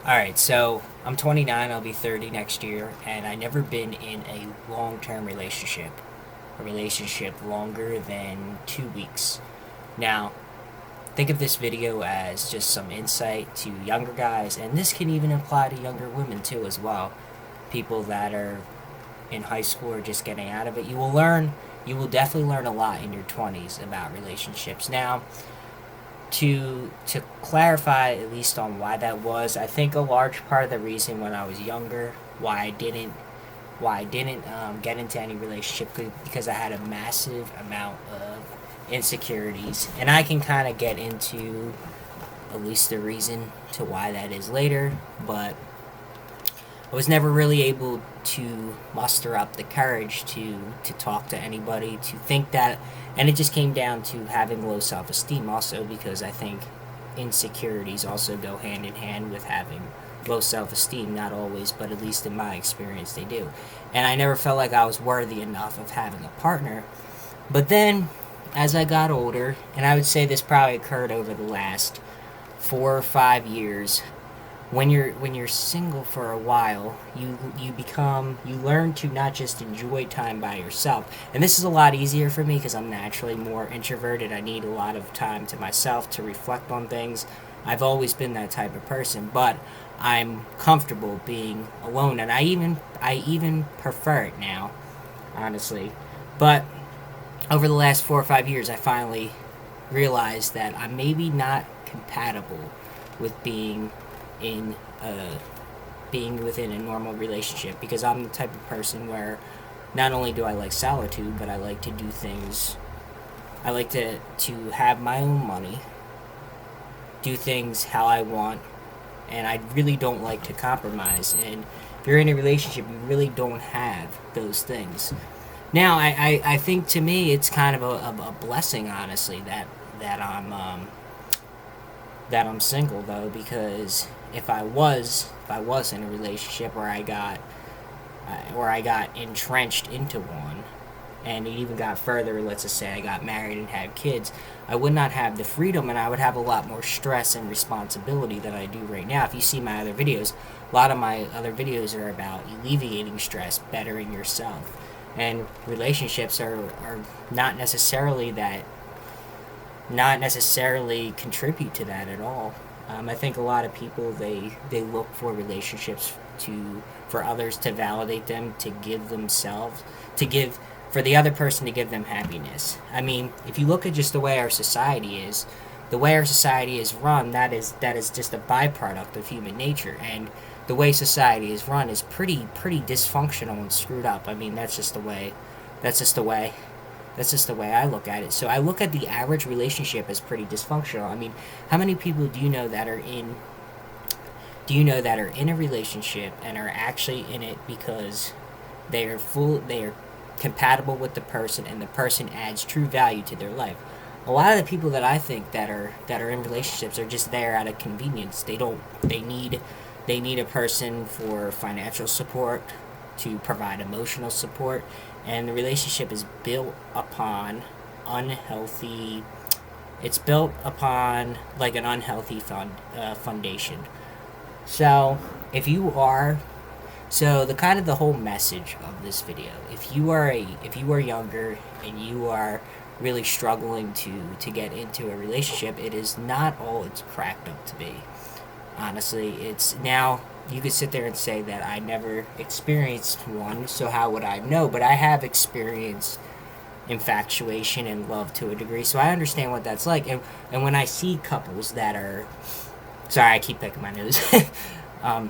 Alright, so I'm 29, I'll be 30 next year, and I never been in a long term relationship. A relationship longer than 2 weeks. Now, think of this video as just some insight to younger guys, and this can even apply to younger women too, as well. People that are in high school or just getting out of it. You will definitely learn a lot in your 20s about relationships. Now, to clarify at least on why that was, I think a large part of the reason when I was younger why I didn't get into any relationship because I had a massive amount of insecurities, and I can kind of get into at least the reason to why that is later, but I was never really able to muster up the courage to talk to anybody, to think that, and it just came down to having low self esteem also, because I think insecurities also go hand in hand with having low self esteem. Not always, but at least in my experience, they do. And I never felt like I was worthy enough of having a partner. But then, as I got older, and I would say this probably occurred over the last 4 or 5 years, when you're single for a while, you learn to not just enjoy time by yourself. And this is a lot easier for me because I'm naturally more introverted. I need a lot of time to myself to reflect on things. I've always been that type of person, but I'm comfortable being alone, and I even prefer it now, honestly. But over the last 4 or 5 years, I finally realized that I'm maybe not compatible with in being within a normal relationship, because I'm the type of person where not only do I like solitude, but I like to do things. I like to have my own money, do things how I want, and I really don't like to compromise. And if you're in a relationship, you really don't have those things. Now, I think to me it's kind of a blessing, honestly, that I'm single, though, because if I was in a relationship where I got entrenched into one, and it even got further, let's just say I got married and had kids, I would not have the freedom, and I would have a lot more stress and responsibility than I do right now. If you see my other videos, a lot of my other videos are about alleviating stress, bettering yourself. And relationships are not necessarily that not necessarily contribute to that at all. I think a lot of people, they look for relationships for others to validate them, to give themselves, to give for the other person to give them happiness. I mean, if you look at just the way our society is run, that is just a byproduct of human nature, and the way society is run is pretty dysfunctional and screwed up. I mean, that's just the way that's just the way I look at it. So I look at the average relationship as pretty dysfunctional. I mean, how many people do you know that are in a relationship and are actually in it because they are compatible with the person, and the person adds true value to their life? A lot of the people that I think that are in relationships are just there out of convenience. They need a person for financial support, to provide emotional support, and the relationship is built upon unhealthy. It's built upon like an unhealthy foundation. So if you are so the kind of the whole message of this video, if you are younger and you are really struggling to get into a relationship, it is not all it's cracked up to be. Honestly, it's now you could sit there and say that I never experienced one, so how would I know? But I have experienced infatuation and love to a degree, so I understand what that's like. And when I see couples that are, sorry, I keep picking my nose. um,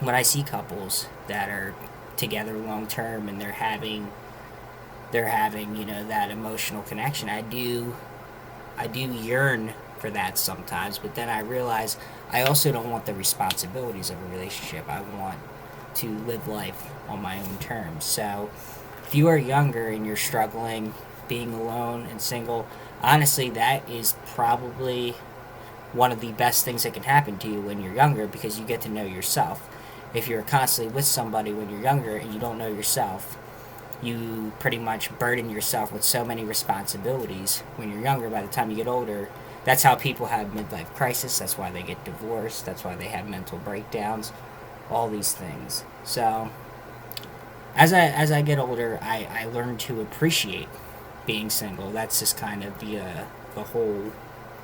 when I see couples that are together long term and they're having that emotional connection, I do yearn for that sometimes, but then I realize I also don't want the responsibilities of a relationship. I want to live life on my own terms. So, if you are younger and you're struggling being alone and single, honestly, that is probably one of the best things that can happen to you when you're younger, because you get to know yourself. If you're constantly with somebody when you're younger and you don't know yourself, you pretty much burden yourself with so many responsibilities when you're younger. By the time you get older, That's how people have midlife crisis. That's why they get divorced. That's why they have mental breakdowns. All these things. So, as I get older, I learn to appreciate being single. That's just kind of the whole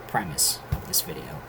premise of this video.